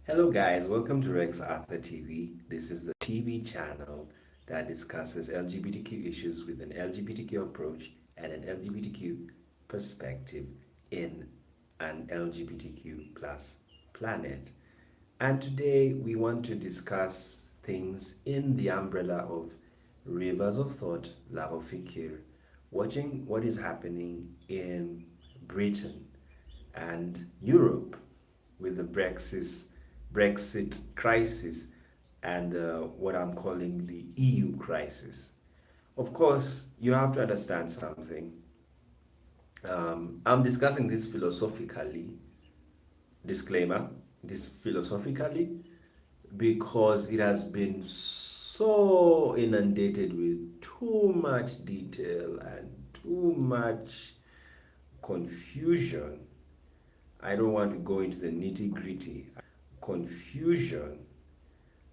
Hello, guys. Welcome to Rex Arthur TV. This is the TV channel that discusses LGBTQ issues with an LGBTQ approach and an LGBTQ perspective in an LGBTQ plus planet. And today we want to discuss things in the umbrella of Rivers of Thought, Labo Fikir, watching what is happening in Britain and Europe with the Brexit crisis and what I'm calling the EU crisis. Of course, you have to understand something. I'm discussing this philosophically, disclaimer, this philosophically, because it has been so inundated with too much detail and too much confusion. I don't want to go into the nitty gritty. Confusion.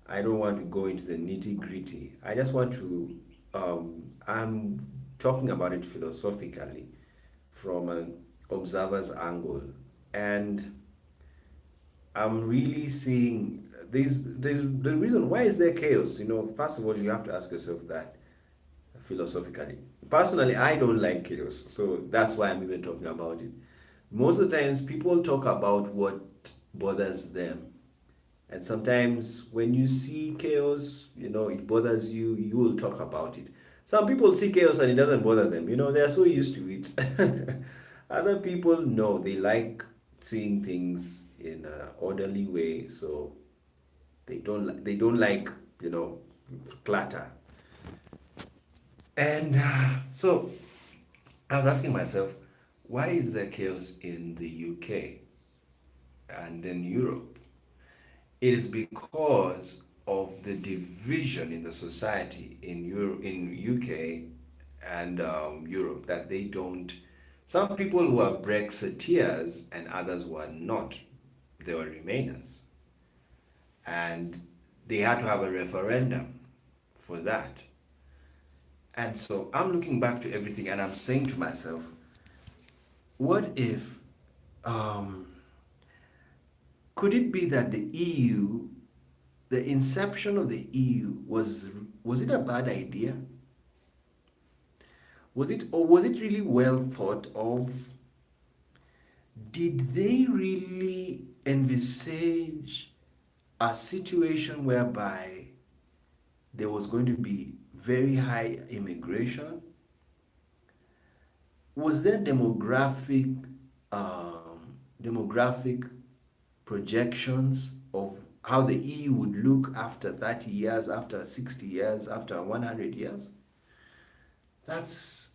I don't want to go into the nitty gritty. I just want to, I'm talking about it philosophically from an observer's angle. And I'm really seeing there's the reason why is there chaos. First of all, you have to ask yourself that philosophically. Personally, I don't like chaos, so that's why I'm even talking about it. Most of the times, people talk about what bothers them, and sometimes when you see chaos, it bothers you, you will talk about it. Some people see chaos and it doesn't bother them. They're so used to it. Other people, no, they like seeing things in an orderly way, so they don't like, you know, clutter. And so I was asking myself, why is there chaos in the UK and in Europe? It is because of the division in the society in UK and Europe that they don't. Some people who are Brexiteers and others who are not, they were Remainers, and they had to have a referendum for that. And so I'm looking back to everything and I'm saying to myself, what if um, could it be that the EU, the inception of the EU was it a bad idea? Was it really well thought of? Did they really envisage a situation whereby there was going to be very high immigration? Was there demographic projections of how the EU would look after 30 years, after 60 years, after 100 years? That's,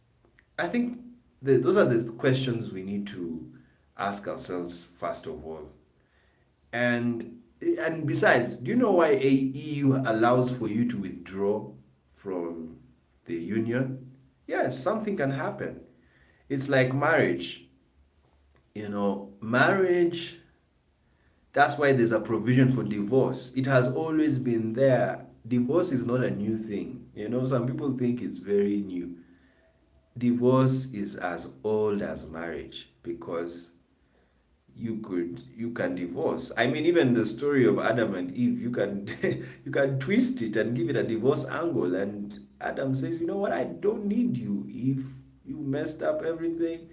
I think, those are the questions we need to ask ourselves first of all. And besides, do you know why a EU allows for you to withdraw from the union? Yes, something can happen. It's like marriage. Marriage, that's why there's a provision for divorce. It has always been there. Divorce is not a new thing. Some people think it's very new. Divorce is as old as marriage because you can divorce. I mean, even the story of Adam and Eve, you can you can twist it and give it a divorce angle. And Adam says, you know what, I don't need you. If you messed up everything,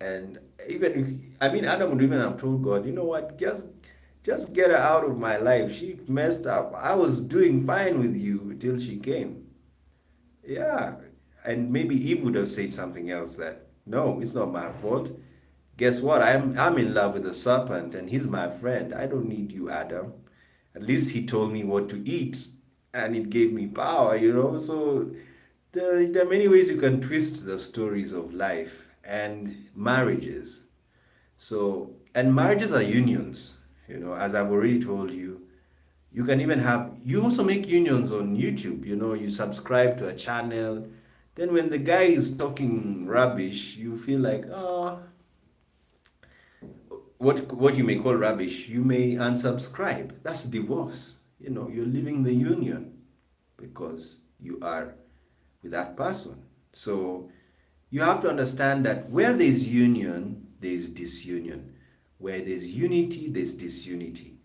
and even I mean, Adam would even have told God, you know what, just get her out of my life. She messed up. I was doing fine with you till she came. Yeah, and maybe Eve would have said something else, that no, it's not my fault. Guess what? I'm in love with the serpent and he's my friend. I don't need you, Adam. At least he told me what to eat and it gave me power. So there are many ways you can twist the stories of life and marriages. So, and marriages are unions, as I've already told you. You also make unions on YouTube. You subscribe to a channel. Then when the guy is talking rubbish, you feel like, oh, what you may call rubbish, you may unsubscribe. That's divorce. You're leaving the union because you are with that person. So you have to understand that where there's union, there's disunion. Where there's unity, there's disunity.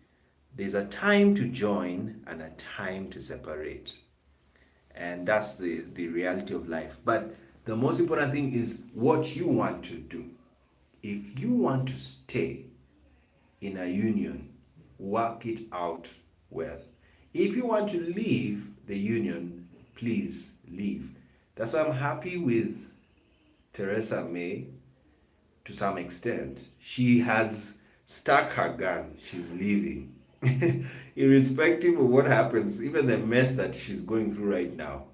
There's a time to join and a time to separate. And that's the reality of life. But the most important thing is what you want to do. If you want to stay in a union, work it out well. If you want to leave the union, please leave. That's why I'm happy with Theresa May to some extent. She has stuck her gun. She's leaving. Irrespective of what happens, even the mess that she's going through right now.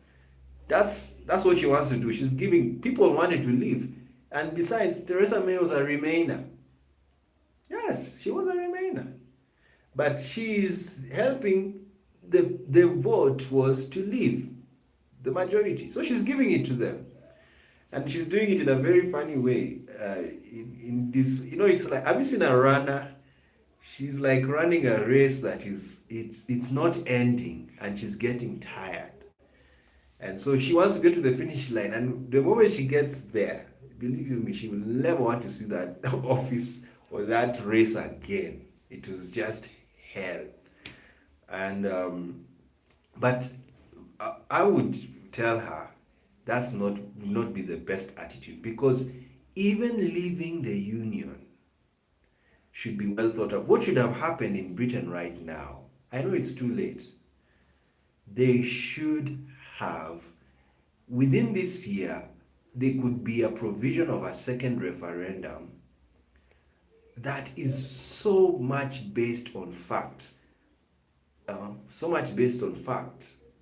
That's what she wants to do. She's giving people wanted to leave. And besides, Theresa May was a Remainer. Yes, she was a Remainer. But she's helping the vote was to leave the majority. So she's giving it to them. And she's doing it in a very funny way. In this, it's like, have you seen a runner? She's like running a race that it's not ending, and she's getting tired. And so she wants to get to the finish line. And the moment she gets there, believe you me, she will never want to see that office or that race again. It was just hell. And but I would tell her that's not be the best attitude, because even leaving the union should be well thought of. What should have happened in Britain right now? I know it's too late. They should have, within this year, there could be a provision of a second referendum that is so much based on facts,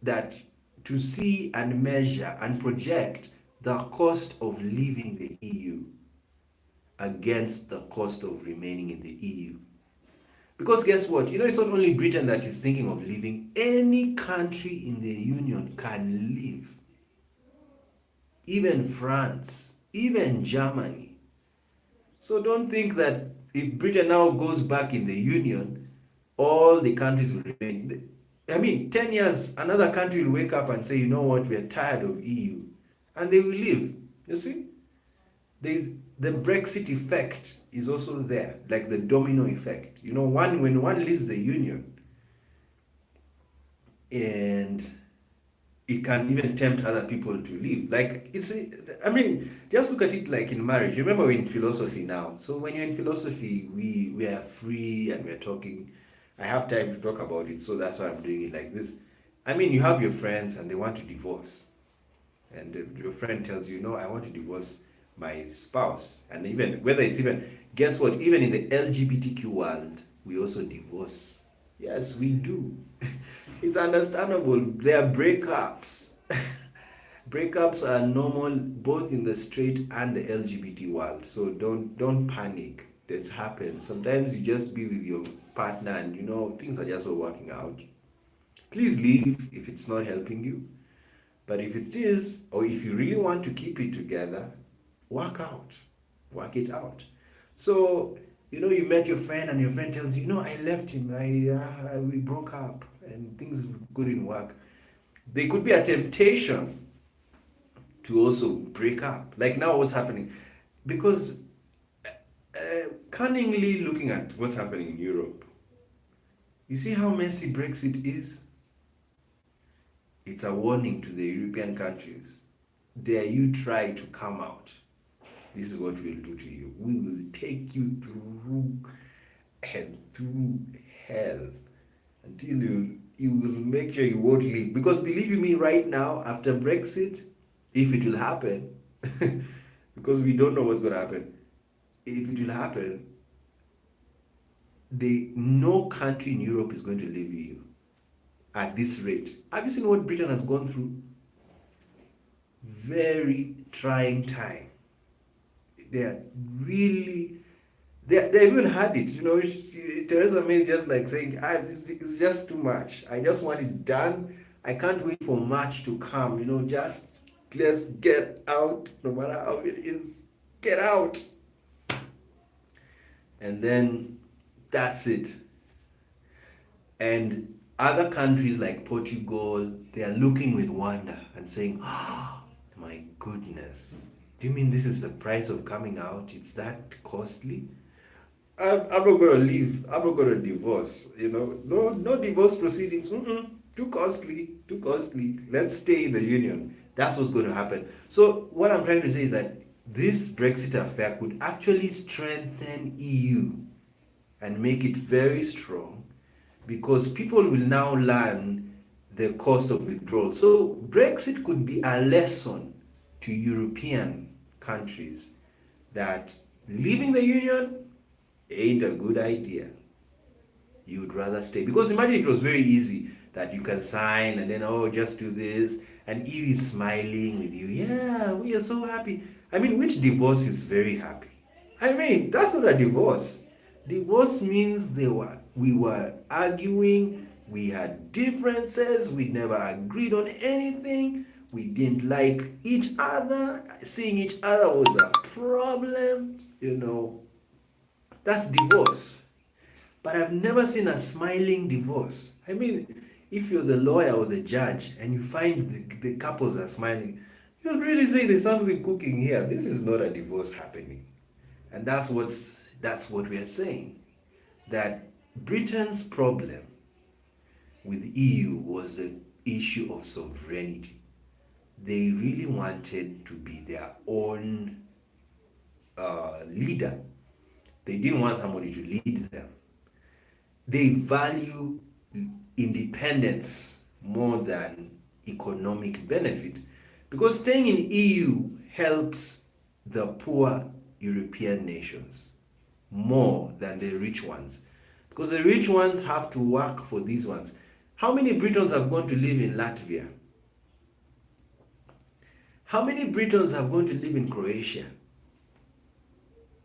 that to see and measure and project the cost of leaving the EU against the cost of remaining in the EU. Because guess what? It's not only Britain that is thinking of leaving. Any country in the Union can leave. Even France, even Germany. So don't think that if Britain now goes back in the Union, all the countries will remain. 10 years, another country will wake up and say, you know what, we are tired of EU. And they will leave. You see? There's the Brexit effect is also there, like the domino effect. When one leaves the union, and it can even tempt other people to leave. Like just look at it like in marriage. Remember, we're in philosophy now. So when you're in philosophy, we are free and we're talking. I have time to talk about it, so that's why I'm doing it like this. You have your friends and they want to divorce, and your friend tells you, no, I want to divorce my spouse. And guess what, even in the LGBTQ world, we also divorce. Yes, we do. It's understandable. There are breakups. Breakups are normal both in the straight and the LGBT world, so don't panic. That happens. Sometimes you just be with your partner and things are just not working out. Please leave if it's not helping you. But if it is, or if you really want to keep it together, work it out. So you met your friend and your friend tells you, I left him, we broke up and things couldn't work. There could be a temptation to also break up, like now what's happening, because cunningly looking at what's happening in Europe, you see how messy Brexit is. It's a warning to the European countries. Dare you try to come out, this is what we'll do to you. We will take you through hell until you will make sure you won't leave. Because believe you me, right now, after Brexit, if it will happen, because we don't know what's going to happen, if it will happen, no country in Europe is going to leave you at this rate. Have you seen what Britain has gone through? Very trying time. They even had it. Theresa May is just like saying, it's just too much. I just want it done. I can't wait for March to come. Just let's get out, no matter how it is. Get out. And then that's it. And other countries like Portugal, they are looking with wonder and saying, oh, my goodness. Do you mean this is the price of coming out? It's that costly? I'm not gonna leave. I'm not gonna divorce. You know, no divorce proceedings. Mm-mm. Too costly. Too costly. Let's stay in the union. That's what's going to happen. So what I'm trying to say is that this Brexit affair could actually strengthen EU and make it very strong because people will now learn the cost of withdrawal. So Brexit could be a lesson to European countries that leaving the union ain't a good idea. You would rather stay. Because imagine if it was very easy that you can sign and then, oh, just do this, and Eve is smiling with you. Yeah, we are so happy. I mean, which divorce is very happy? I mean, that's not a divorce. Divorce means we were arguing, we had differences, we never agreed on anything, we didn't like each other, seeing each other was a problem, that's divorce. But I've never seen a smiling divorce. I mean, if you're the lawyer or the judge and you find the couples are smiling, you'd really say there's something cooking here. This is not a divorce happening. And that's what we are saying. That Britain's problem with EU was the issue of sovereignty. They really wanted to be their own leader. They didn't want somebody to lead them. They value independence more than economic benefit because staying in EU helps the poor European nations more than the rich ones because the rich ones have to work for these ones. How many Britons have gone to live in Latvia? How many Britons have gone to live in Croatia?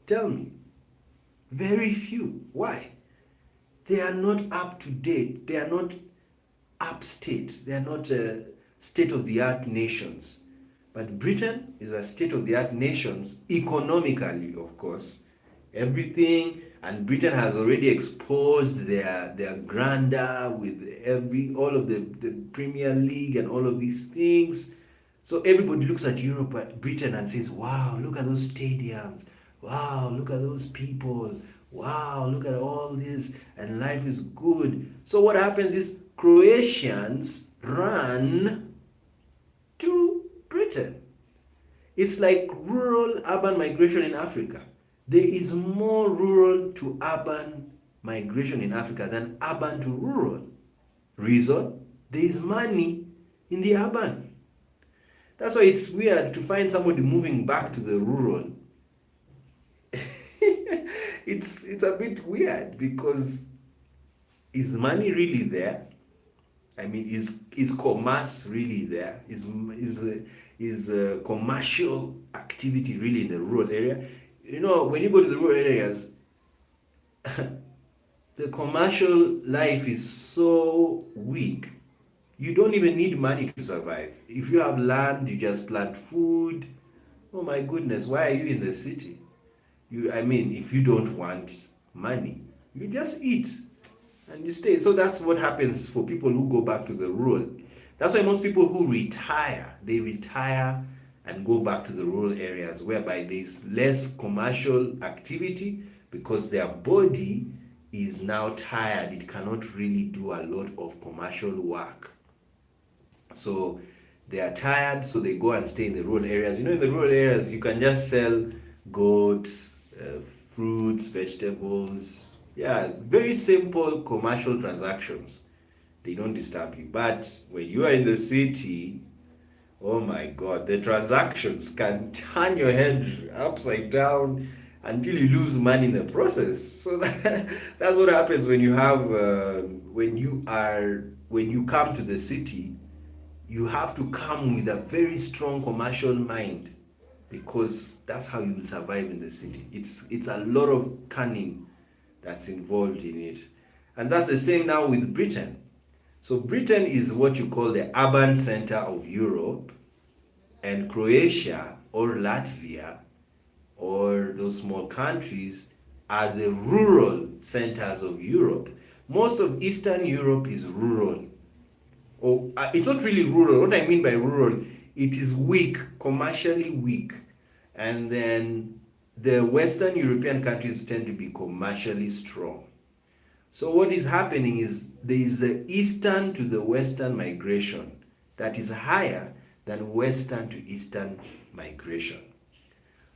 Tell me. Very few. Why? They are not up to date. They are not upstate. They are not state-of-the-art nations. But Britain is a state-of-the-art nation, economically, of course. Everything, and Britain has already exposed their grandeur with all of the Premier League and all of these things. So everybody looks at Europe, at Britain, and says, wow, look at those stadiums. Wow, look at those people. Wow, look at all this. And life is good. So what happens is Croatians run to Britain. It's like rural urban migration in Africa. There is more rural to urban migration in Africa than urban to rural. Reason? There is money in the urban. That's why it's weird to find somebody moving back to the rural. It's a bit weird because is money really there? I mean, is commerce really there? Is commercial activity really in the rural area? When you go to the rural areas, the commercial life is so weak. You don't even need money to survive. If you have land, you just plant food. Oh my goodness, why are you in the city? If you don't want money, you just eat and you stay. So that's what happens for people who go back to the rural. That's why most people who retire, they retire and go back to the rural areas whereby there's less commercial activity because their body is now tired. It cannot really do a lot of commercial work. So they are tired, so they go and stay in the rural areas. In the rural areas, you can just sell goats, fruits, vegetables. Yeah, very simple commercial transactions. They don't disturb you. But when you are in the city, oh my God, the transactions can turn your head upside down until you lose money in the process. So that's what happens when you have when you come to the city. You have to come with a very strong commercial mind because that's how you will survive in the city. It's a lot of cunning that's involved in it. And that's the same now with Britain. So Britain is what you call the urban center of Europe, and Croatia or Latvia or those small countries are the rural centers of Europe. Most of Eastern Europe is rural. It's not really rural. What I mean by rural, it is weak, commercially weak. And then the Western European countries tend to be commercially strong. So what is happening is there is the eastern to the western migration that is higher than western to eastern migration.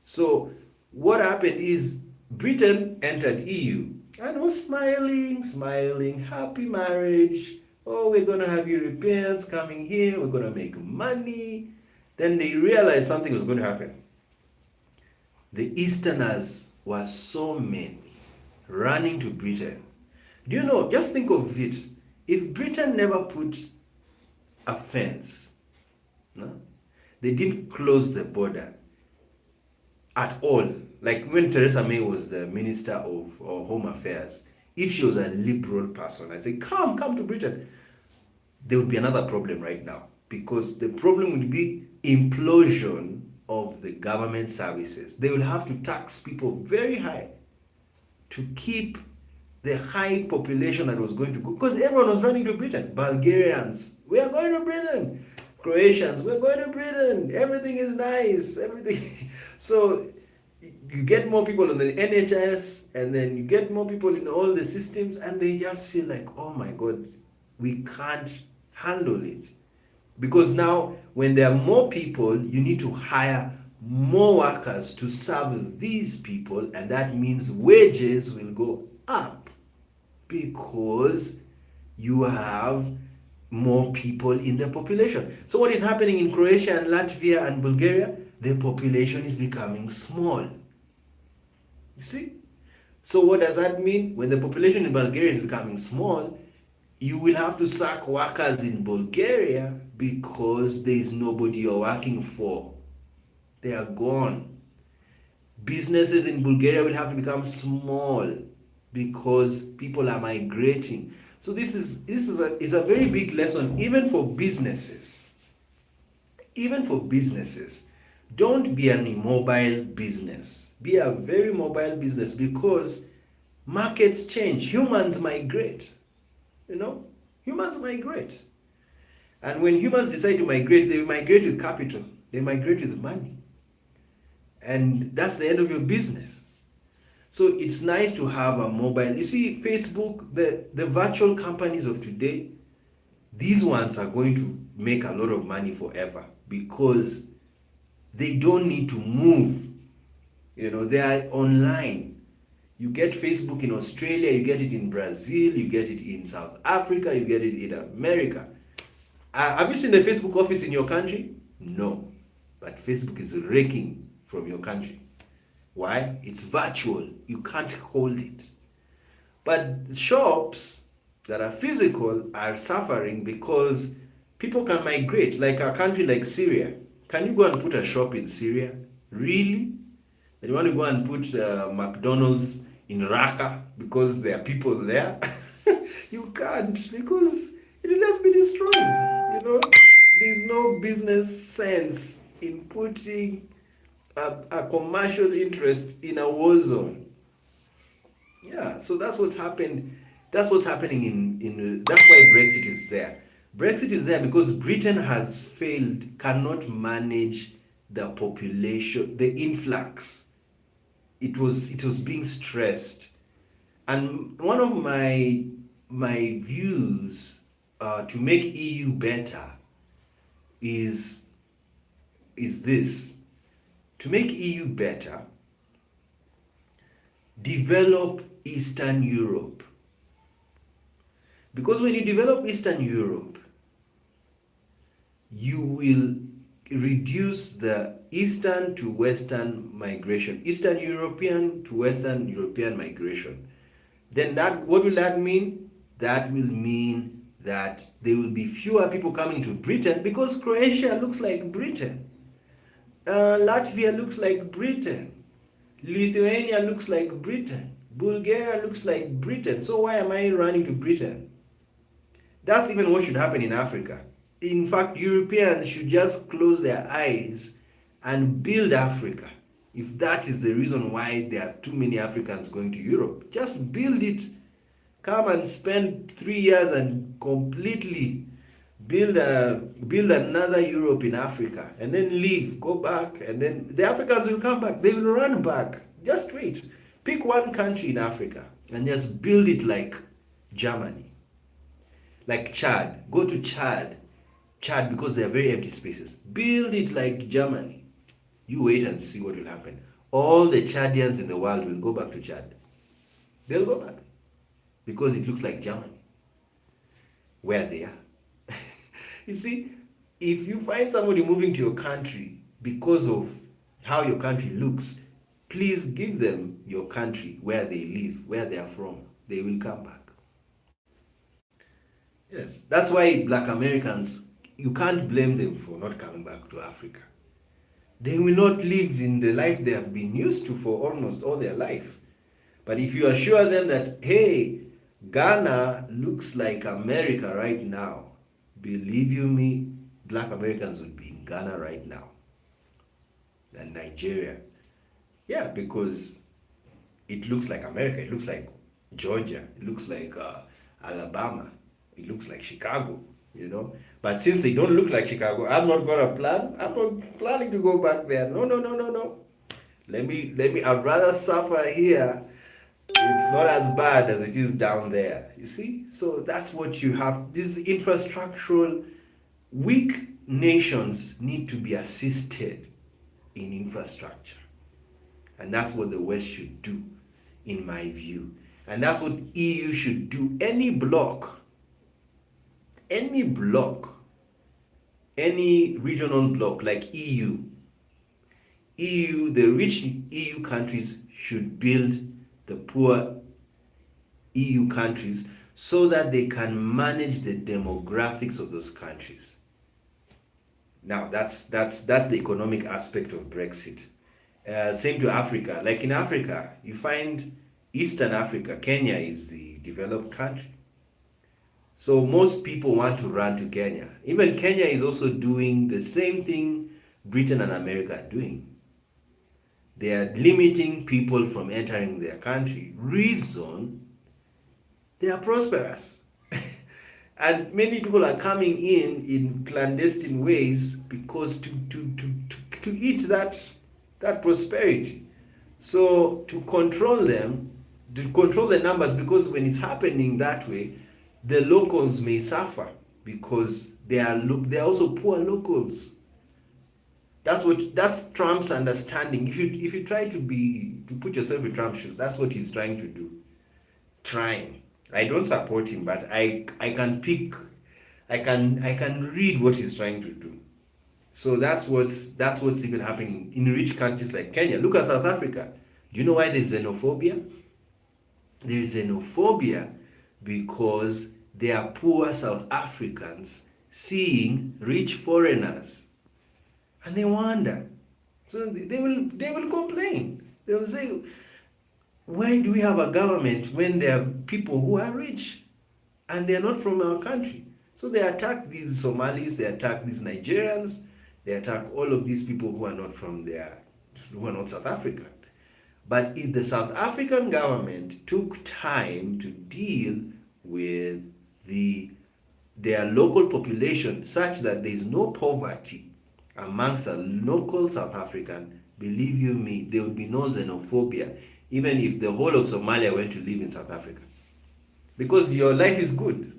So what happened is Britain entered EU and was smiling, smiling, happy marriage. Oh, we're going to have Europeans coming here, we're going to make money. Then they realized something was going to happen. The Easterners were so many running to Britain. Do you know, just think of it. If Britain never put a fence, no, they didn't close the border at all. Like when Theresa May was the Minister of Home Affairs, if she was a liberal person, I'd say, come to Britain. There would be another problem right now because the problem would be implosion of the government services. They will have to tax people very high to keep the high population that was going to go, because everyone was running to Britain. Bulgarians, we are going to Britain. Croatians, we're going to Britain. Everything is nice. Everything. So you get more people on the NHS, and then you get more people in all the systems, and they just feel like, oh my God, we can't handle it. Because now, when there are more people, you need to hire more workers to serve these people, and that means wages will go up because you have more people in the population. So what is happening in Croatia and Latvia and Bulgaria? The population is becoming small. You see? So what does that mean? When the population in Bulgaria is becoming small, you will have to sack workers in Bulgaria because there is nobody you're working for. They are gone. Businesses in Bulgaria will have to become small because people are migrating. So this is a very big lesson, even for businesses. Even for businesses. Don't be an immobile business. Be a very mobile business because markets change. Humans migrate. Humans migrate. And when humans decide to migrate, they migrate with capital. They migrate with money. And that's the end of your business. So it's nice to have a mobile. You see, Facebook, the virtual companies of today, these ones are going to make a lot of money forever because they don't need to move. They are online. You get Facebook in Australia, you get it in Brazil, you get it in South Africa, you get it in America. Have you seen the Facebook office in your country? No. But Facebook is raking from your country. Why? It's virtual. You can't hold it. But shops that are physical are suffering because people can migrate. Like a country like Syria. Can you go and put a shop in Syria? Really? That you want to go and put McDonald's in Raqqa because there are people there? You can't, because it will just be destroyed. There's no business sense in putting a commercial interest in a war zone. Yeah, so that's what's happened. That's what's happening that's why Brexit is there. Brexit is there because Britain has failed, cannot manage the population, the influx. It was being stressed. And one of my views to make EU better is this. To make EU better, develop Eastern Europe. Because when you develop Eastern Europe, you will reduce the Eastern to Western migration, Eastern European to Western European migration. Then what will that mean? That will mean that there will be fewer people coming to Britain because Croatia looks like Britain. Latvia looks like Britain. Lithuania looks like Britain. Bulgaria looks like Britain. So why am I running to Britain? That's even what should happen in Africa. In fact, Europeans should just close their eyes and build Africa. If that is the reason why there are too many Africans going to Europe, just build it. Come and spend 3 years and completely build another Europe in Africa, and then leave, go back, and then the Africans will come back. They will run back. Just wait. Pick one country in Africa and just build it like Germany, like Chad. Go to Chad, because they are very empty spaces. Build it like Germany. You wait and see what will happen. All the Chadians in the world will go back to Chad. They'll go back because it looks like Germany, where they are. You see, if you find somebody moving to your country because of how your country looks, please give them your country, where they live, where they are from. They will come back. Yes, that's why Black Americans, you can't blame them for not coming back to Africa. They will not live in the life they have been used to for almost all their life. But if you assure them that, hey, Ghana looks like America right now, believe you me, Black Americans would be in Ghana right now. And Nigeria. Yeah, because it looks like America. It looks like Georgia. It looks like Alabama. It looks like Chicago, you know. But since they don't look like Chicago, I'm not planning to go back there. No, no, no, no, no. I'd rather suffer here. It's not as bad as it is down there. You see? So that's what you have. These infrastructural, weak nations need to be assisted in infrastructure. And that's what the West should do, in my view. And that's what EU should do. Any bloc, any regional bloc like EU, the rich EU countries should build the poor EU countries so that they can manage the demographics of those countries. Now, that's the economic aspect of Brexit. Same to Africa. Like in Africa, you find Eastern Africa, Kenya is the developed country. So most people want to run to Kenya. Even Kenya is also doing the same thing Britain and America are doing. They are limiting people from entering their country. Reason, they are prosperous. And many people are coming in clandestine ways because to eat that prosperity. So to control them, to control the numbers, because when it's happening that way, the locals may suffer because they are also poor locals. That's Trump's understanding. If you try to put yourself in Trump's shoes, that's what he's trying to do. Trying. I don't support him, but I can read what he's trying to do. So that's what's even happening in rich countries like Kenya. Look at South Africa. Do you know why there's xenophobia? There's xenophobia because they are poor South Africans seeing rich foreigners. And they wonder. So they will complain. They will say, why do we have a government when there are people who are rich and they are not from our country? So they attack these Somalis, they attack these Nigerians, they attack all of these people who are not who are not South African. But if the South African government took time to deal with their local population such that there is no poverty amongst a local South African, believe you me, there would be no xenophobia, even if the whole of Somalia went to live in South Africa. Because your life is good.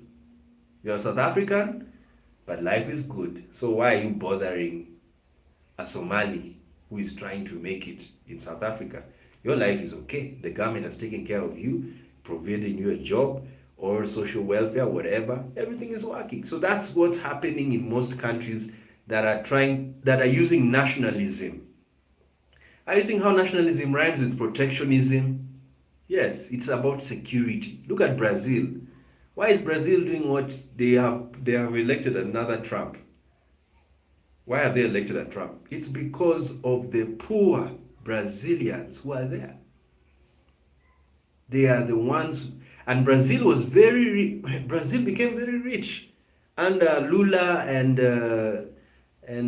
You're South African, but life is good. So why are you bothering a Somali who is trying to make it in South Africa? Your life is okay. The government has taken care of you, providing you a job or social welfare, whatever. Everything is working. So that's what's happening in most countries that are using nationalism. Are you seeing how nationalism rhymes with protectionism? Yes, it's about security. Look at Brazil. Why is Brazil doing what they have elected another Trump? Why have they elected a Trump? It's because of the poor Brazilians who are there. They are the ones, and Brazil became very rich under Lula and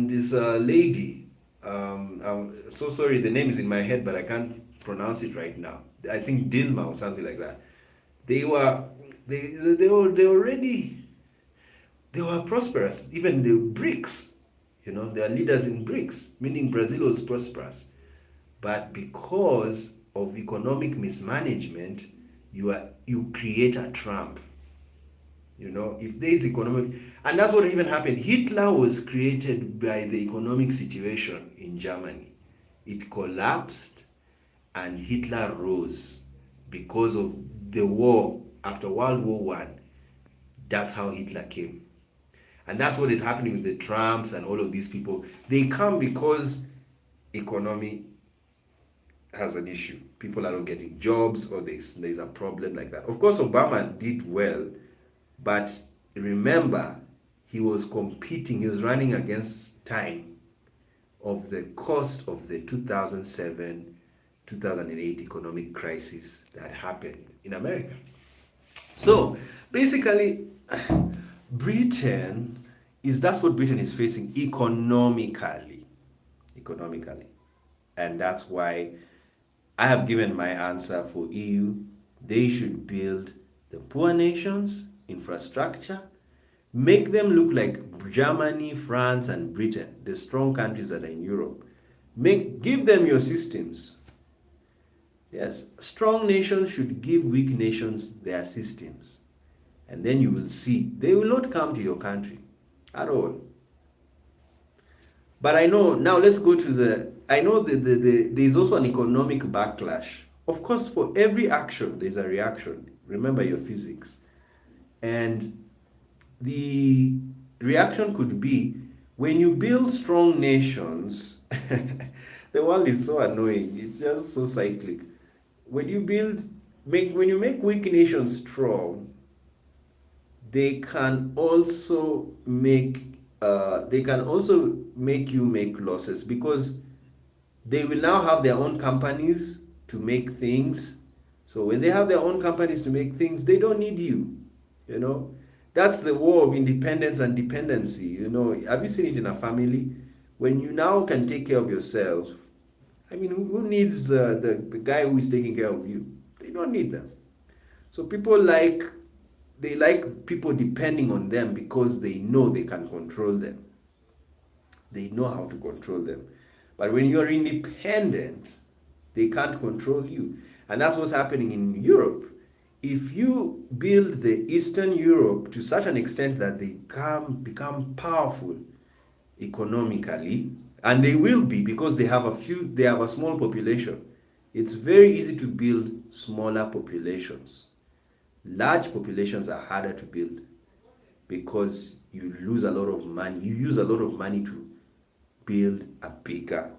this lady. I'm so sorry, the name is in my head, but I can't pronounce it right now. I think Dilma or something like that. They already, they were prosperous. Even the BRICS, they are leaders in BRICS, meaning Brazil was prosperous. But because of economic mismanagement, you create a Trump. If there is economic, and that's what even happened. Hitler was created by the economic situation in Germany. It collapsed, and Hitler rose because of the war after World War One. That's how Hitler came. And that's what is happening with the Trumps and all of these people. They come because economy has an issue. People are not getting jobs, or there's a problem like that. Of course, Obama did well, but remember, he was competing, he was running against time of the cost of the 2007 2008 economic crisis that happened in America. So basically, Britain that's what Britain is facing economically. Economically. And that's why I have given my answer for EU. They should build the poor nations infrastructure, make them look like Germany, France, and Britain, the strong countries that are in Europe. Give them your systems. Yes, strong nations should give weak nations their systems. And then you will see they will not come to your country at all. But I know, now let's go to I know there's also an economic backlash. Of course, for every action, there's a reaction. Remember your physics. And the reaction could be, when you build strong nations, the world is so annoying. It's just so cyclic. When you make weak nations strong, they can also make you make losses, because they will now have their own companies to make things. So when they have their own companies to make things, they don't need you. That's the war of independence and dependency. Have you seen it in a family? When you now can take care of yourself, I mean, who needs the guy who is taking care of you? They don't need them. So they like people depending on them, because they know they can control them. They know how to control them. But when you're independent, they can't control you. And that's what's happening in Europe. If you build the Eastern Europe to such an extent that they become powerful economically, and they will be, because they have a small population. It's very easy to build smaller populations. Large populations are harder to build, because you lose a lot of money. You use a lot of money to build a bigger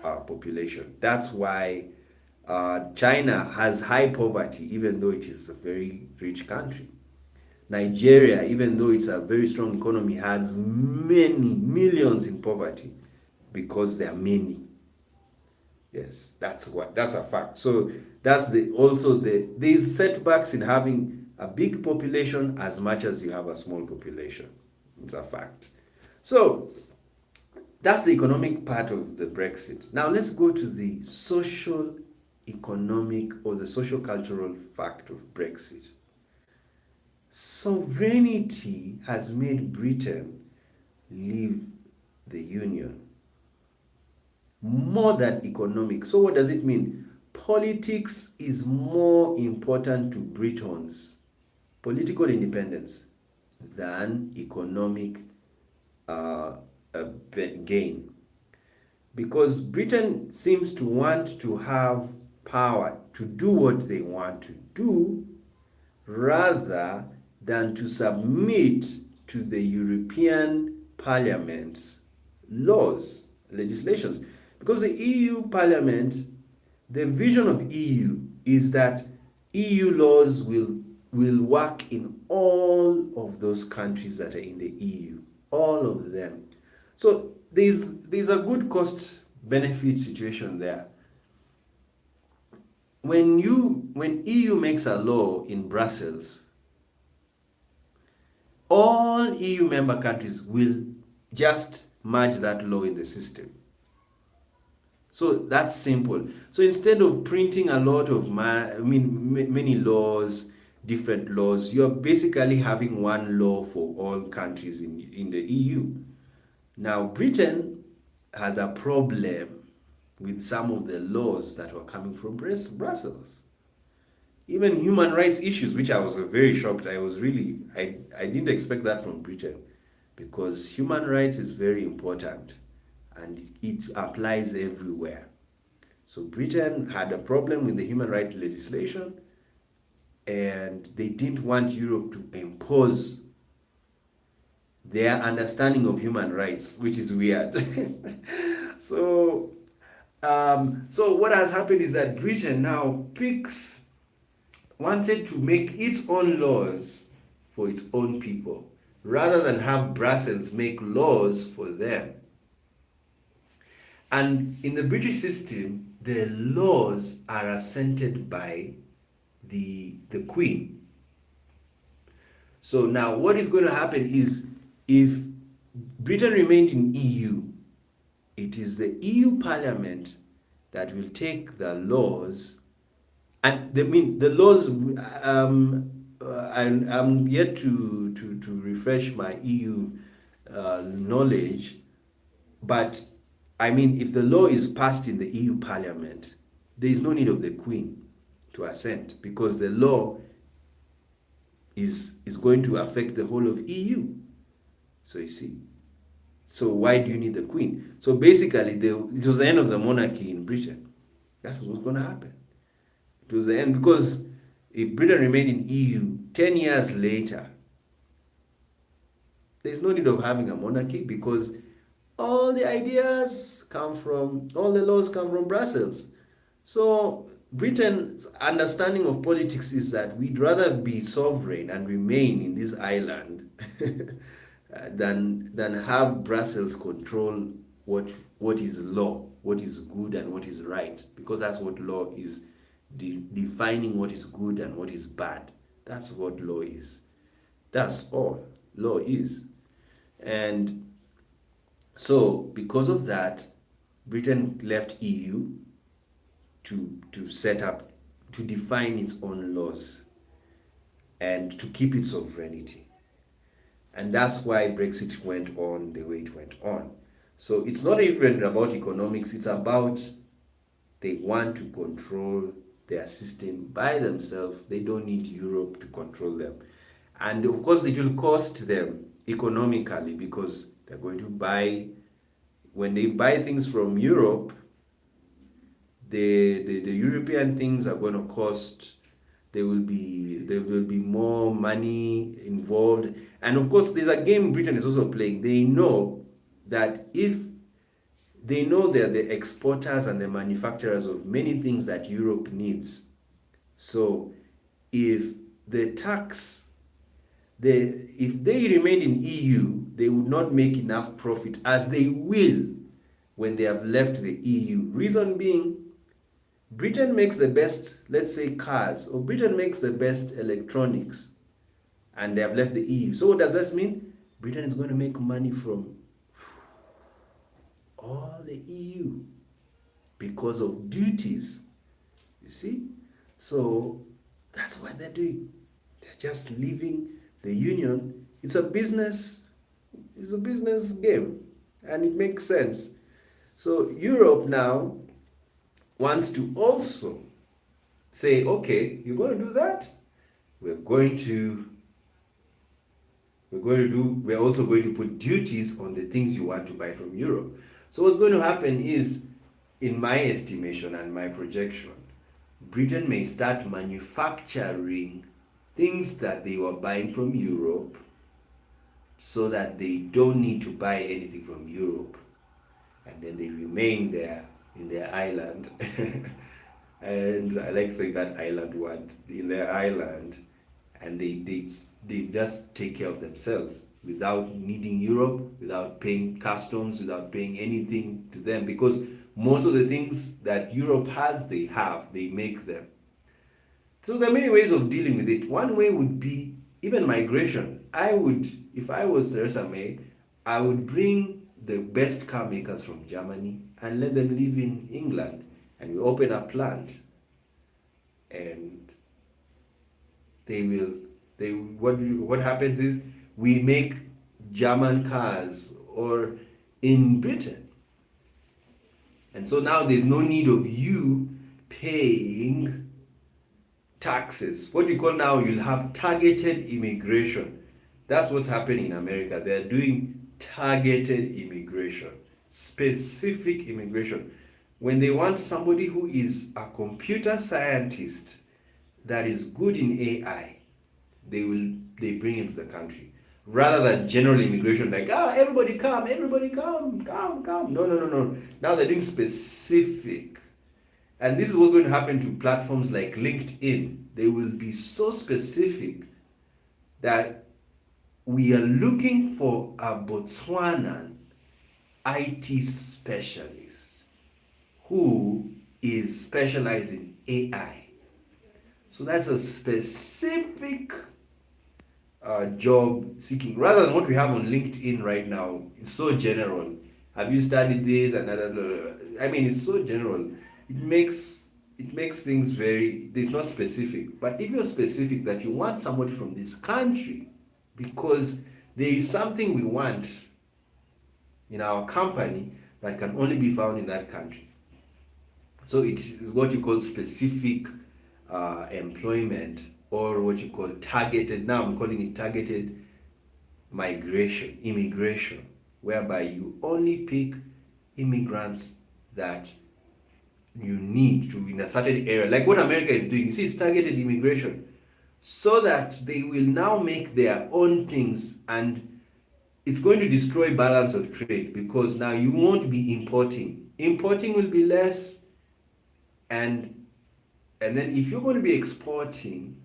population. That's why China has high poverty, even though it is a very rich country. Nigeria, even though it's a very strong economy, has many millions in poverty, because there are many. Yes, that's a fact. So that's there's setbacks in having a big population as much as you have a small population. It's a fact. So that's the economic part of the Brexit. Now let's go to the social economic, or the social cultural fact of Brexit. Sovereignty has made Britain leave the Union more than economic. So what does it mean? Politics is more important to Britons, political independence, than economic gain. Because Britain seems to want to have power to do what they want to do, rather than to submit to the European Parliament's legislations. Because the EU Parliament, the vision of EU is that EU laws will work in all of those countries that are in the EU, all of them. So there's a good cost benefit situation there. When EU makes a law in Brussels, all EU member countries will just merge that law in the system. So that's simple. So instead of printing a lot of many laws, different laws, you're basically having one law for all countries in the EU. Now, Britain had a problem with some of the laws that were coming from Brussels. Even human rights issues, which I was very shocked. I didn't expect that from Britain, because human rights is very important and it applies everywhere. So Britain had a problem with the human rights legislation, and they didn't want Europe to impose their understanding of human rights, which is weird. so, so what has happened is that Britain now wanted to make its own laws for its own people, rather than have Brussels make laws for them. And in the British system, the laws are assented by the Queen. So now what is going to happen is, if Britain remained in EU, it is the EU Parliament that will take the laws, and the laws. I'm yet to refresh my EU knowledge, but if the law is passed in the EU Parliament, there is no need of the Queen to assent, because the law is going to affect the whole of EU. So you see, so why do you need the Queen? So basically, it was the end of the monarchy in Britain. That's what was going to happen. It was the end, because if Britain remained in EU 10 years later, there's no need of having a monarchy, because all the laws come from Brussels. So Britain's understanding of politics is that we'd rather be sovereign and remain in this island than have Brussels control what is law, what is good and what is right, because that's what law is, defining what is good and what is bad. That's what law is. That's all law is. And so because of that, Britain left EU to set up, to define its own laws and to keep its sovereignty. And that's why Brexit went on the way it went on. So it's not even about economics, it's about they want to control their system by themselves. They don't need Europe to control them. And of course, it will cost them economically, because they're going to buy, when they buy things from Europe, the European things are going to cost. There will be more money involved, and of course, there's a game Britain is also playing. They know that if they know they're the exporters and the manufacturers of many things that Europe needs. So, if they remained in EU, they would not make enough profit, as they will when they have left the EU. Reason being, Britain makes the best, let's say, cars, or Britain makes the best electronics, and they have left the EU. So what does that mean? Britain is going to make money from all the EU because of duties. You see? So that's what they're doing. They're just leaving the union. It's a business game, and it makes sense. So Europe now wants to also say, okay, you're going to do that. We're also going to put duties on the things you want to buy from Europe. So what's going to happen is, in my estimation and my projection, Britain may start manufacturing things that they were buying from Europe, so that they don't need to buy anything from Europe, and then they remain there in their island. And I like saying that island word, in their island, and they just take care of themselves without needing Europe, without paying customs, without paying anything to them, because most of the things that Europe has, they make them. So there are many ways of dealing with it. One way would be even migration. If I was Theresa May, I would bring the best car makers from Germany and let them live in England, and we open a plant, and They will. What happens is we make German cars or in Britain, and so now there's no need of you paying taxes. What you call now, you'll have targeted immigration. That's what's happening in America. They're doing targeted immigration, specific immigration. When they want somebody who is a computer scientist that is good in AI, they bring him to the country. Rather than general immigration, like everybody come. No. Now they're doing specific. And this is what's going to happen to platforms like LinkedIn. They will be so specific that we are looking for a Botswanan IT specialist who is specialized in AI. So that's a specific job seeking, rather than what we have on LinkedIn right now. It's so general. Have you studied this and that? I mean, it's so general. It makes things very. It's not specific. But if you're specific that you want somebody from this country, because there is something we want in our company that can only be found in that country. So it is what you call specific employment, or what you call targeted. Now I'm calling it targeted immigration, whereby you only pick immigrants that you need to in a certain area, like what America is doing. You see, it's targeted immigration, so that they will now make their own things, and it's going to destroy balance of trade, because now you won't be importing. Importing will be less, and then if you're going to be exporting,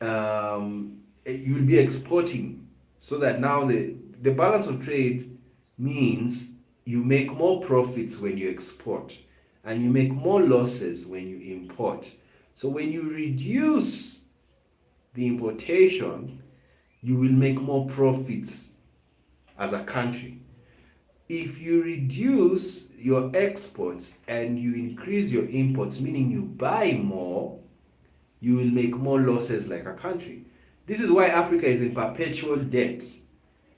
you'll be exporting, so that now the balance of trade means you make more profits when you export, and you make more losses when you import. So when you reduce the importation, you will make more profits as a country. If you reduce your exports and you increase your imports, meaning you buy more, you will make more losses like a country. This is why Africa is in perpetual debt,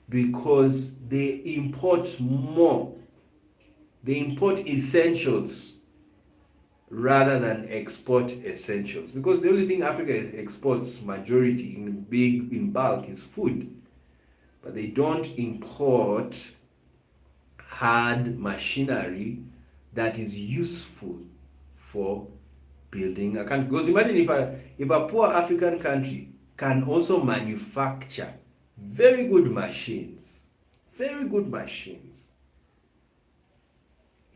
because they import more. They import essentials rather than export essentials, because the only thing Africa exports majority in bulk is food, but they don't import hard machinery that is useful for building a country. Because imagine if a poor African country can also manufacture very good machines,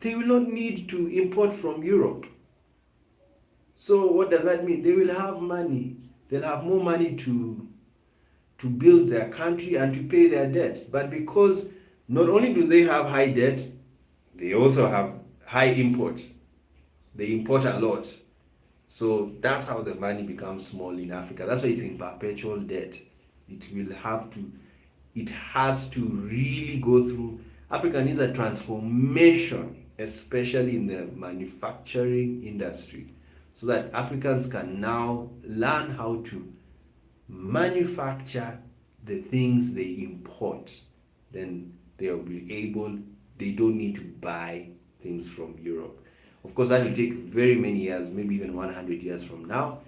they will not need to import from Europe. So what does that mean? They will have money. They'll have more money to build their country and to pay their debt. But because not only do they have high debt, they also have high imports. They import a lot. So that's how the money becomes small in Africa. That's why it's in perpetual debt. It has to really go through. Africa needs a transformation, especially in the manufacturing industry, so that Africans can now learn how to manufacture the things they import. Then they don't need to buy things from Europe. Of course, that will take very many years, maybe even 100 years from now,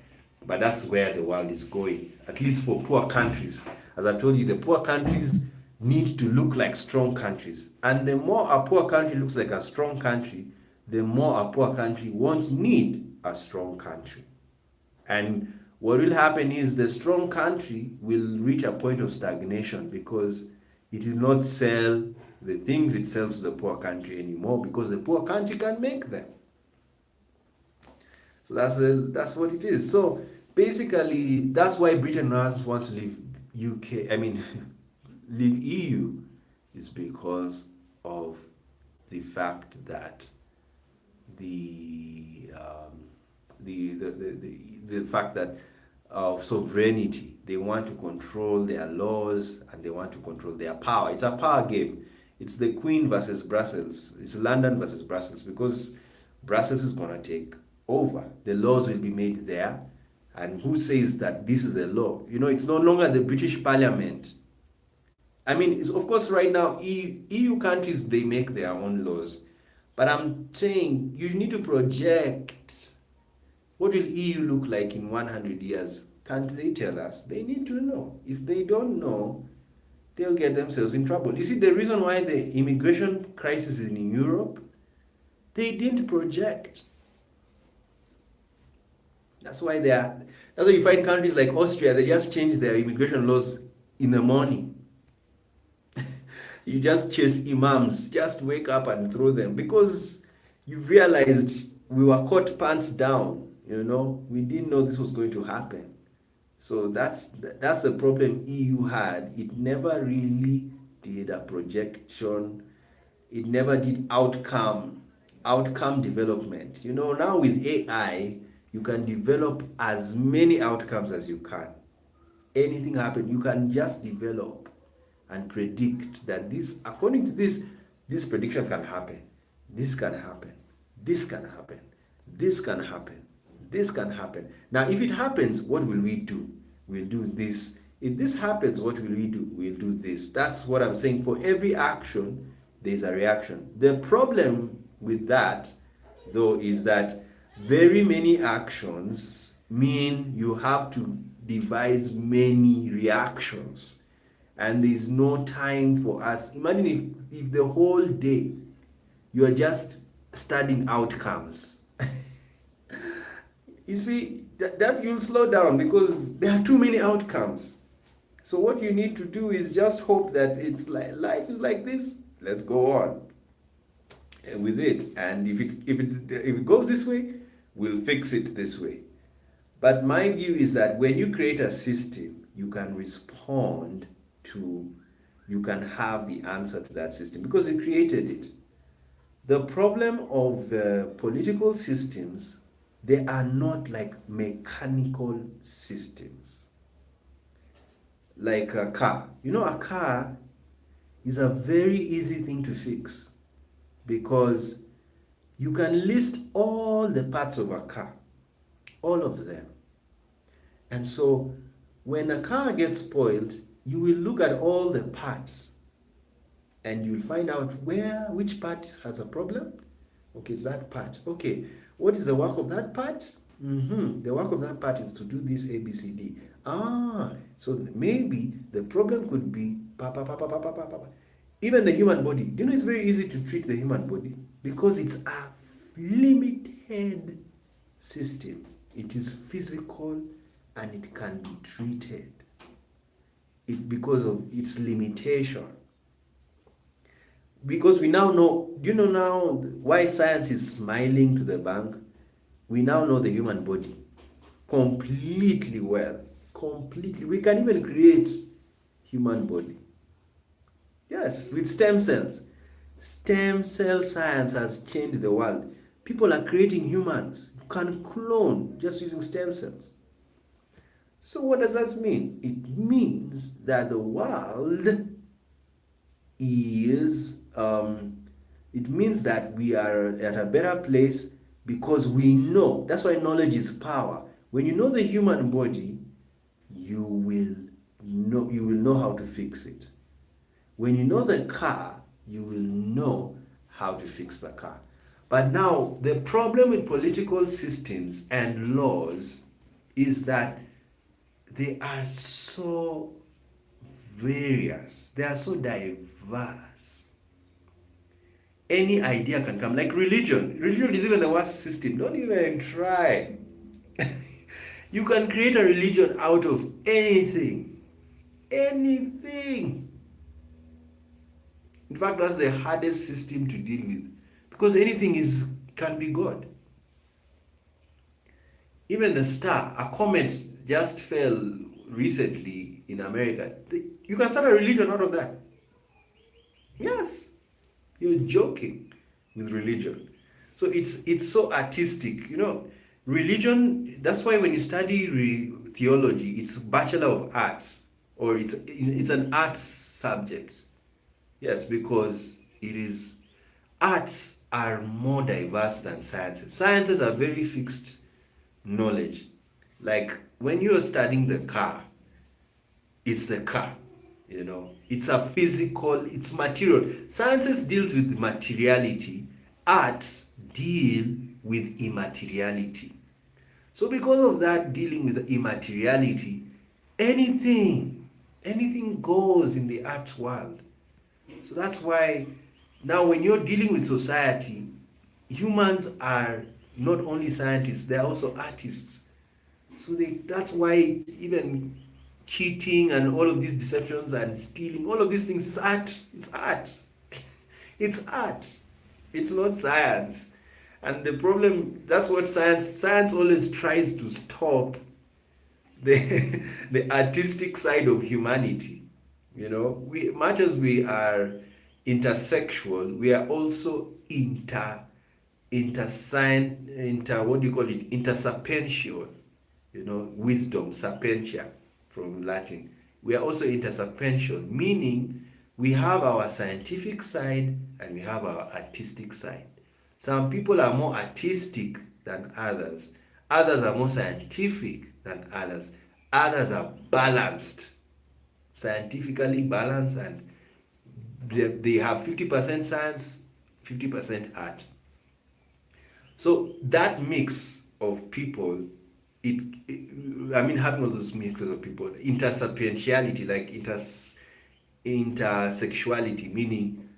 but that's where the world is going, at least for poor countries. As I've told you, the poor countries need to look like strong countries. And the more a poor country looks like a strong country, the more a poor country won't need a strong country. And what will happen is the strong country will reach a point of stagnation, because it will not sell the things it sells to the poor country anymore, because the poor country can make them. So that's what it is. So basically, that's why Britain wants to leave leave EU, is because of the fact that the fact that of sovereignty. They want to control their laws, and they want to control their power. It's a power game. It's the Queen versus Brussels. It's London versus Brussels, because Brussels is going to take over. The laws will be made there, And who says that this is a law? It's no longer the British Parliament. I mean, of course, right now, EU countries, they make their own laws. But I'm saying you need to project what will EU look like in 100 years. Can't they tell us? They need to know. If they don't know, they'll get themselves in trouble. You see, the reason why the immigration crisis is in Europe, they didn't project. That's why that's why you find countries like Austria, they just change their immigration laws in the morning. You just chase imams, just wake up and throw them because you've realized we were caught pants down. We didn't know this was going to happen. So that's the problem EU had. It never really did a projection. It never did outcome development. Now with AI, you can develop as many outcomes as you can. Anything happen, you can just develop and predict that this, according to this prediction can happen. This can happen. This can happen. This can happen. This can happen. Now, if it happens, what will we do? We'll do this. If this happens, what will we do? We'll do this. That's what I'm saying. For every action, there's a reaction. The problem with that, though, is that very many actions mean you have to devise many reactions. And there's no time for us. Imagine if the whole day you are just studying outcomes. You see, that you'll slow down because there are too many outcomes. So what you need to do is just hope that it's like life is like this. Let's go on with it. And if it goes this way, we'll fix it this way. But my view is that when you create a system, you can respond to, you can have the answer to that system because you created it. The problem of political systems, they are not like mechanical systems. Like a car. A car is a very easy thing to fix because you can list all the parts of a car, all of them. And so when a car gets spoiled, you will look at all the parts and you'll find out which part has a problem. Okay, it's that part. Okay, what is the work of that part? The work of that part is to do this A, B, C, D. So maybe the problem could be even the human body. Do you know it's very easy to treat the human body because it's a limited system. It is physical and it can be treated because of its limitation. Because we now know, do you know now why science is smiling to the bank? We now know the human body completely well. Completely. We can even create human body. Yes, with stem cells. Stem cell science has changed the world. People are creating humans. You can clone just using stem cells. So what does that mean? It means that the world is, it means that we are at a better place because we know. That's why knowledge is power. When you know the human body, you will know how to fix it. When you know the car, you will know how to fix the car. But now, the problem with political systems and laws is that they are so various. They are so diverse. Any idea can come. Like religion. Religion is even the worst system. Don't even try. You can create a religion out of anything. Anything. In fact, that's the hardest system to deal with. Because anything can be God. Even the star, a comet just fell recently in America. You can start a religion out of that. Yes. You're joking with religion. So it's so artistic. Religion, that's why when you study theology, it's Bachelor of Arts, or it's an arts subject. Yes, because arts are more diverse than sciences. Sciences are very fixed knowledge. Like when you're studying the car, it's the car, you know, it's a physical, it's material. Sciences deals with materiality, arts deal with immateriality. So because of that dealing with immateriality, anything goes in the art world. So that's why now when you're dealing with society, humans are not only scientists, they're also artists. So that's why even cheating and all of these deceptions and stealing, all of these things is art. It's art. It's art. It's not science. And the problem, that's what science always tries to stop the the artistic side of humanity. You know, we much as we are intersexual, we are also inter what do you call it, intersapiential, you know, wisdom, sapientia from Latin. We are also intersapiential, meaning we have our scientific side and we have our artistic side. Some people are more artistic than others. Others are more scientific than others. Others are balanced, scientifically balanced, and they have 50% science, 50% art. So that mix of people, I mean, having all those mixes of people, intersapientiality, like intersexuality, meaning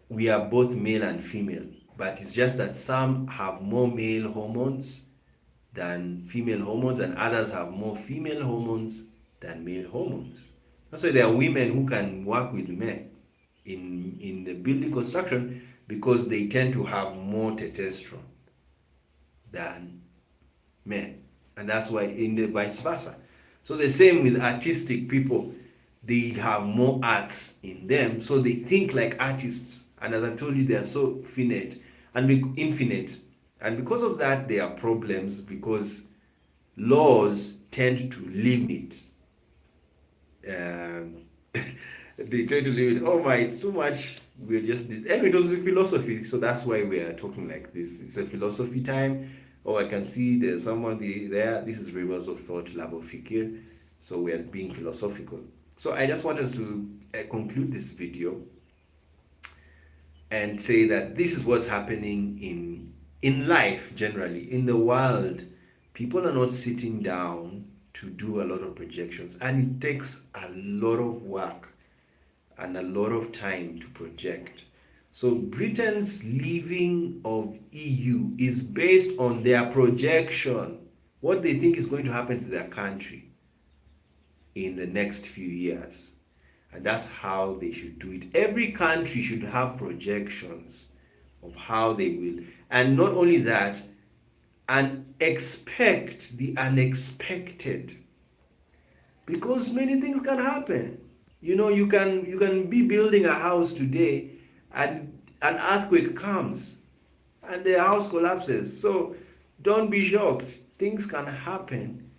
we are both male and female, but it's just that some have more male hormones than female hormones, and others have more female hormones than male hormones. That's why there are women who can work with men in the building construction because they tend to have more testosterone than men, and that's why in the vice versa. So the same with artistic people, they have more arts in them, so they think like artists, and as I told you, they are so finite and infinite, and because of that there are problems because laws tend to limit, um, they try to limit. Oh my, it's too much. We're just anyway. It was a philosophy, so that's why we are talking like this. It's a philosophy time. Oh, I can see there's somebody there. This is Rivers of Thought, Lab of Fikir. So we are being philosophical. So I just wanted to conclude this video and say that this is what's happening in life generally, in the world. People are not sitting down to do a lot of projections, and it takes a lot of work and a lot of time to project. So Britain's leaving of EU is based on their projection, what they think is going to happen to their country in the next few years. And that's how they should do it. Every country should have projections of how they will. And not only that, and expect the unexpected. Because many things can happen. You know, you can be building a house today and an earthquake comes and the house collapses. So don't be shocked. Things can happen.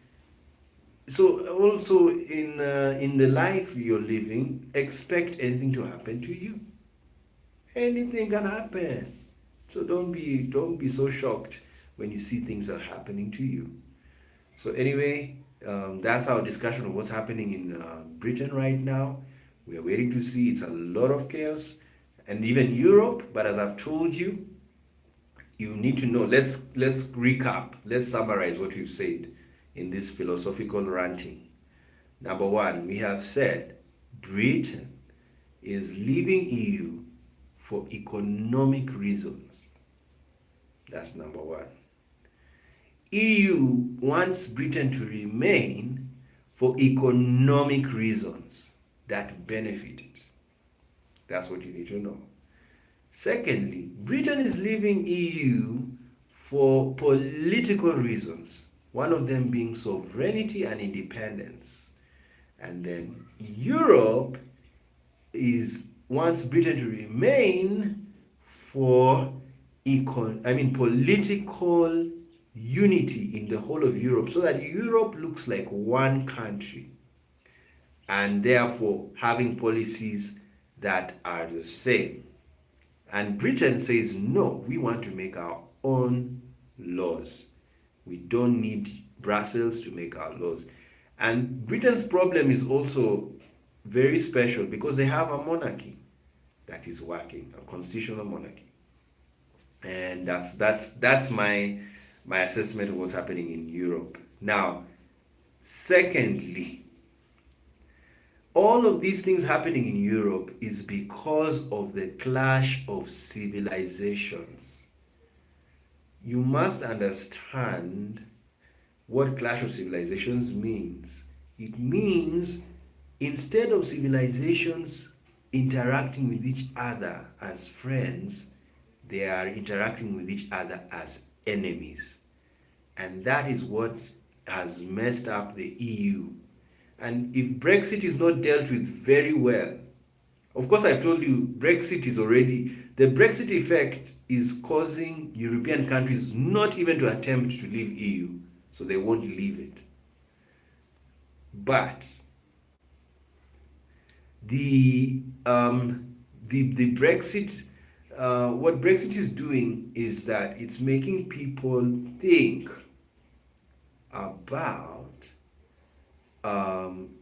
So also in the life you're living, expect anything to happen to you. Anything can happen. So don't be so shocked when you see things are happening to you. So anyway, that's our discussion of what's happening in Britain right now. We are waiting to see. It's a lot of chaos, and even Europe. But as I've told you, you need to know. Let's recap. Let's summarize what we've said in this philosophical ranting. Number one, we have said Britain is leaving EU for economic reasons. That's number one. EU wants Britain to remain for economic reasons that benefit it. That's what you need to know. Secondly, Britain is leaving EU for political reasons, one of them being sovereignty and independence. And then Europe wants Britain to remain for political unity in the whole of Europe, so that Europe looks like one country, and therefore having policies that are the same. And Britain says, no, we want to make our own laws. We don't need Brussels to make our laws. And Britain's problem is also very special because they have a monarchy that is working, a constitutional monarchy. And that's my assessment of what's happening in Europe. Now, secondly, all of these things happening in Europe is because of the clash of civilizations. You must understand what clash of civilizations means. It means instead of civilizations interacting with each other as friends, they are interacting with each other as enemies. And that is what has messed up the EU. And if Brexit is not dealt with very well, of course, I've told you, Brexit is already, the Brexit effect is causing European countries not even to attempt to leave EU, so they won't leave it. But the Brexit, what Brexit is doing is that it's making people think about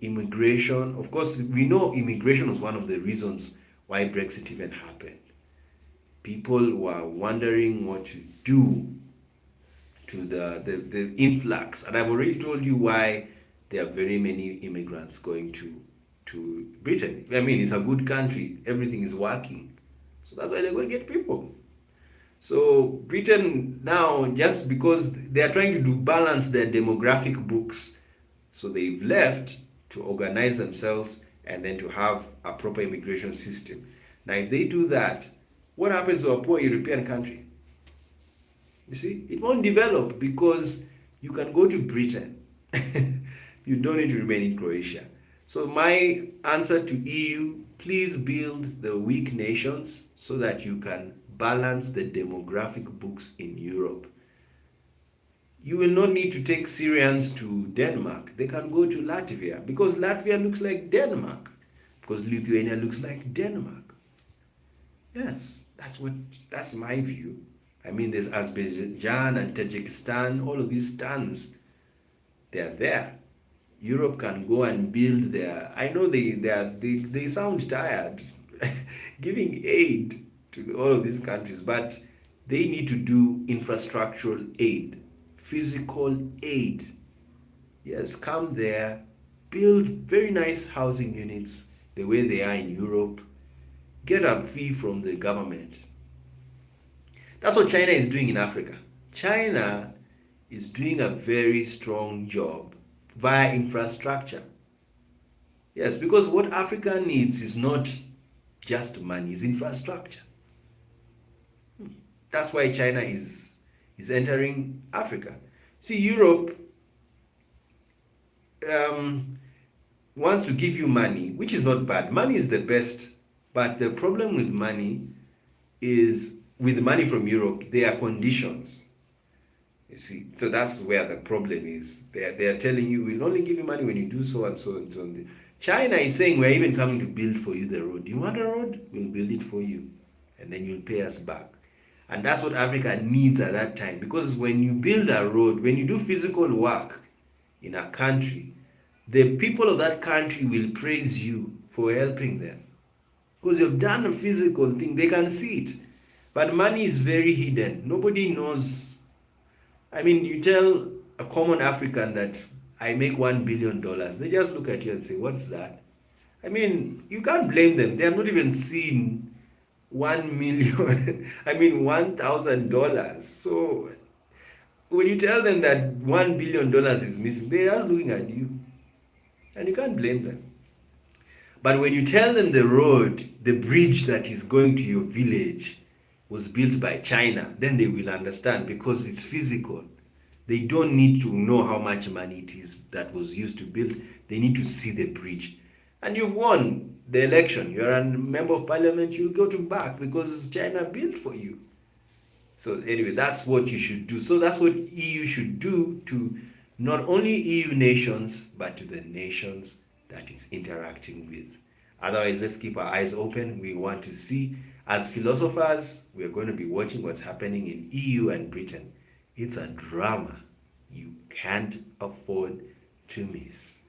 immigration. Of course, we know immigration was one of the reasons why Brexit even happened. People were wondering what to do to the influx, and I've already told you why there are very many immigrants going to Britain. I mean, it's a good country, everything is working, so that's why they're going to get people. So Britain now, just because they are trying to balance their demographic books, so they've left to organize themselves and then to have a proper immigration system. Now, if they do that, what happens to a poor European country? You see, it won't develop because you can go to Britain. You don't need to remain in Croatia. So my answer to EU, please build the weak nations so that you can balance the demographic books in Europe. You will not need to take Syrians to Denmark. They can go to Latvia because Latvia looks like Denmark, because Lithuania looks like Denmark. Yes, that's my view. I mean, there's Azerbaijan and Tajikistan, all of these stands, they're there. Europe can go and build their, I know they sound tired giving aid to all of these countries, but they need to do infrastructural aid, physical aid. Yes, come there, build very nice housing units the way they are in Europe, get a fee from the government. That's what China is doing in Africa. China is doing a very strong job via infrastructure. Yes, because what Africa needs is not just money, it's infrastructure. That's why China is entering Africa. See, Europe wants to give you money, which is not bad. Money is the best, but the problem with money is, with money from Europe, there are conditions. You see, so that's where the problem is. They are telling you, we'll only give you money when you do so and so and so. China is saying, we're even coming to build for you the road. You want a road? We'll build it for you. And then you'll pay us back. And that's what Africa needs at that time. Because when you build a road, when you do physical work in a country, the people of that country will praise you for helping them. Because you've done a physical thing, they can see it. But money is very hidden. Nobody knows. I mean, you tell a common African that I make $1 billion, they just look at you and say, what's that? I mean, you can't blame them. They have not even seen 1 million, I mean $1,000. So when you tell them that $1 billion is missing, they are looking at you. And you can't blame them. But when you tell them the road, the bridge that is going to your village was built by China, then they will understand because it's physical. They don't need to know how much money it is that was used to build. They need to see the bridge. And you've won the election. You're a member of parliament, you'll go to back because China built for you. So anyway, that's what you should do. So that's what EU should do to not only EU nations, but to the nations that it's interacting with. Otherwise, let's keep our eyes open. We want to see, as philosophers, we're going to be watching what's happening in EU and Britain. It's a drama. you can't afford to miss.